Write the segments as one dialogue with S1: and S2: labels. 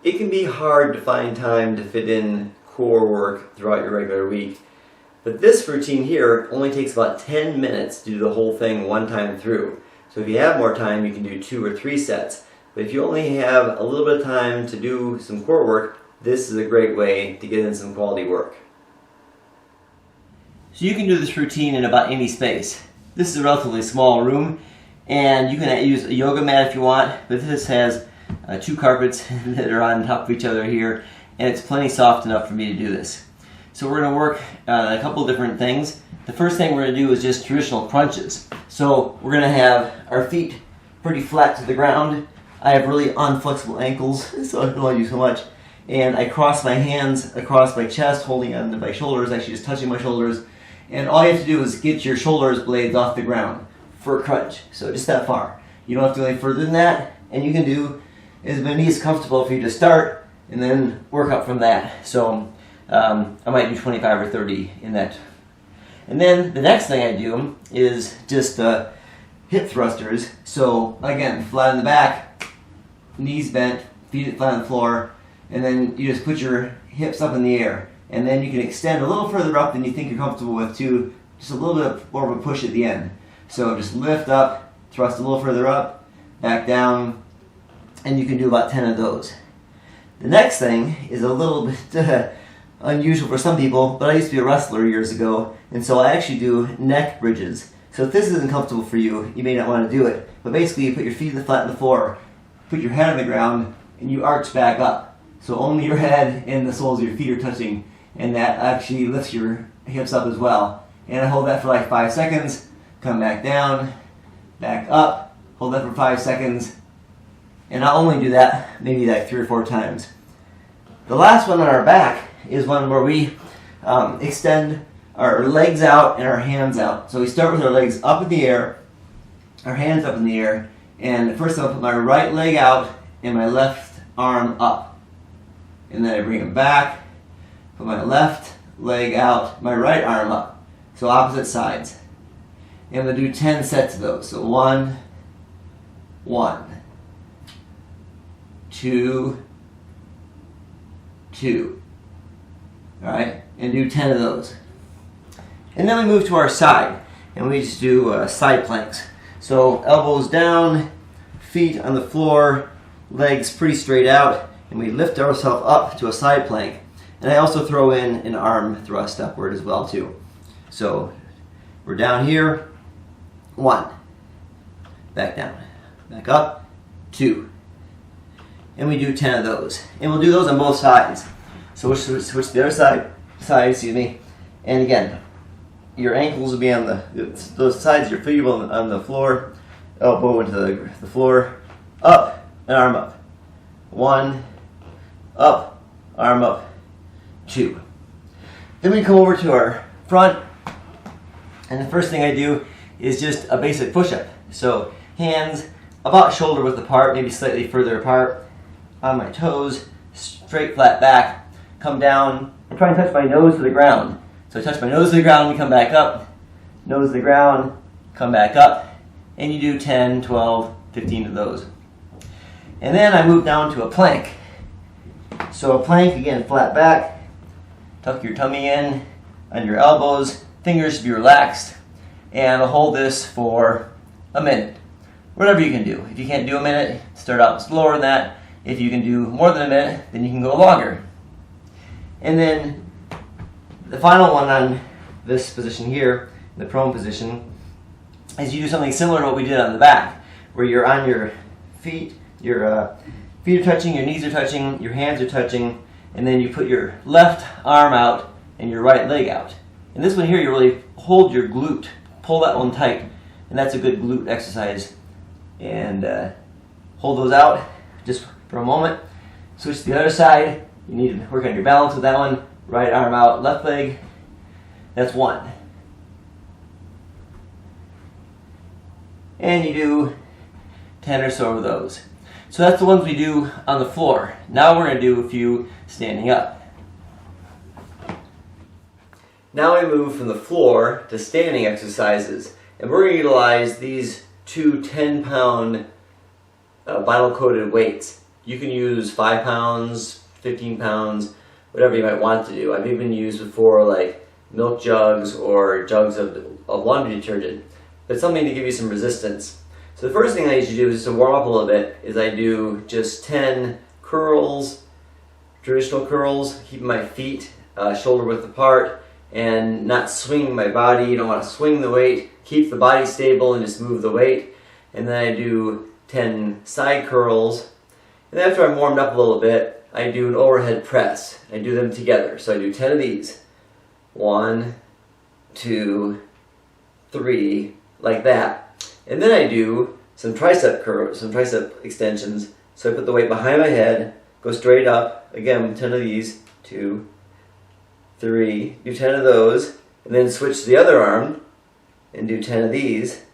S1: It can be hard to find time to fit in core work throughout your regular week, but this routine here only takes about 10 minutes to do the whole thing one time through. So if you have more time, you can do 2 or 3 sets. But if you only have a little bit of time to do some core work, this is a great way to get in some quality work. So you can do this routine in about any space. This is a relatively small room, and you can use a yoga mat if you want, but this has 2 carpets that are on top of each other here, and it's plenty soft enough for me to do this. So we're going to work a couple different things. The first thing we're going to do is just traditional crunches. So we're going to have our feet pretty flat to the ground. I have really unflexible ankles, so I don't want to do so much. And I cross my hands across my chest, holding onto my shoulders, actually just touching my shoulders. And all you have to do is get your shoulders blades off the ground for a crunch. So just that far. You don't have to go any further than that, and you can do as many as comfortable for you to start, and then work up from that. So I might do 25 or 30 in that. And then the next thing I do is just hip thrusters. So again, flat on the back, knees bent, feet flat on the floor, and then you just put your hips up in the air. And then you can extend a little further up than you think you're comfortable with too, just a little bit more of a push at the end. So just lift up, thrust a little further up, back down, and you can do about 10 of those. The next thing is a little bit unusual for some people, but I used to be a wrestler years ago, and so I actually do neck bridges. So if this isn't comfortable for you, you may not want to do it, but basically you put your feet flat on the floor, put your head on the ground, and you arch back up. So only your head and the soles of your feet are touching, and that actually lifts your hips up as well. And I hold that for like 5 seconds, come back down, back up, hold that for 5 seconds, and I'll only do that maybe like 3 or 4 times. The last one on our back is one where we extend our legs out and our hands out. So we start with our legs up in the air, our hands up in the air, and first I'll put my right leg out and my left arm up. And then I bring it back, put my left leg out, my right arm up. So opposite sides. And we'll do 10 sets of those. So 1, 2, 2. Alright? And do 10 of those. And then we move to our side. And we just do side planks. So elbows down, feet on the floor, legs pretty straight out, and we lift ourselves up to a side plank. And I also throw in an arm thrust upward as well too. So we're down here, 1, back down, back up, 2. And we do 10 of those. And we'll do those on both sides. So we'll switch to the other side, excuse me. And again, your ankles will be on those sides, your feet will on the floor, elbow into the floor, up, and arm up. 1, up, arm up, 2. Then we come over to our front, and the first thing I do is just a basic push-up. So hands about shoulder width apart, maybe slightly further apart, on my toes, straight flat back, come down, and try and touch my nose to the ground. So I touch my nose to the ground, we come back up, nose to the ground, come back up, and you do 10, 12, 15 of those. And then I move down to a plank. So a plank, again, flat back, tuck your tummy in, on your elbows, fingers should be relaxed, and I'll hold this for a minute. Whatever you can do. If you can't do a minute, start out slower than that. If you can do more than a minute, then you can go longer. And then the final one on this position here, the prone position, is you do something similar to what we did on the back, where you're on your feet, your feet are touching, your knees are touching, your hands are touching, and then you put your left arm out and your right leg out. And this one here, you really hold your glute, pull that one tight, and that's a good glute exercise. And hold those out just for a moment. Switch to the other side. You need to work on your balance with that one. Right arm out, left leg. That's 1. And you do 10 or so of those. So that's the ones we do on the floor. Now we're going to do a few standing up. Now we move from the floor to standing exercises. And we're going to utilize these 2 10-pound vinyl coated weights. You can use 5 pounds, 15 pounds, whatever you might want to do. I've even used before like milk jugs or jugs of laundry detergent, but something to give you some resistance. So the first thing I usually do is to warm up a little bit is I do just 10 curls, traditional curls, keeping my feet shoulder width apart and not swinging my body. You don't want to swing the weight, keep the body stable and just move the weight. And then I do 10 side curls. And then after I'm warmed up a little bit, I do an overhead press. I do them together. So I do 10 of these. 1, 2, 3, like that. And then I do some tricep curls, some tricep extensions. So I put the weight behind my head, go straight up. Again, 10 of these. 2, 3, do 10 of those. And then switch to the other arm and do 10 of these.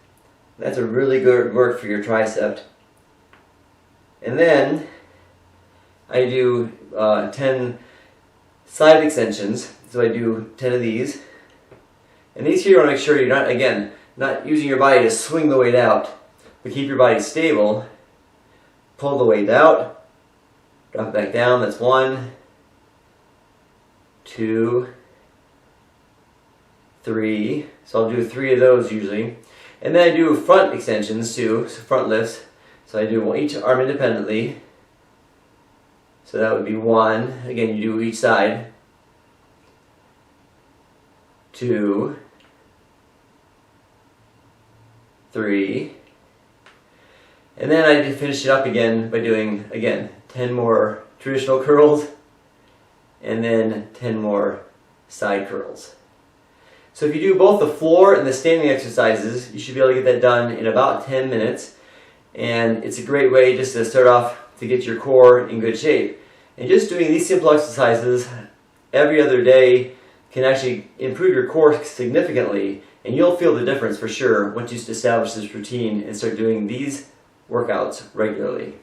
S1: That's a really good work for your tricep. And then I do 10 side extensions. So I do 10 of these. And these here you want to make sure you're not, again, not using your body to swing the weight out, but keep your body stable. Pull the weight out, drop it back down. That's 1, 2, 3. So I'll do 3 of those usually. And then I do front extensions too, so front lifts. So I do each arm independently. So that would be 1. Again, you do each side. 2, 3. And then I finish it up again by doing, again, 10 more traditional curls and then 10 more side curls. So if you do both the floor and the standing exercises, you should be able to get that done in about 10 minutes. And it's a great way just to start off to get your core in good shape. And just doing these simple exercises every other day can actually improve your core significantly, and you'll feel the difference for sure once you establish this routine and start doing these workouts regularly.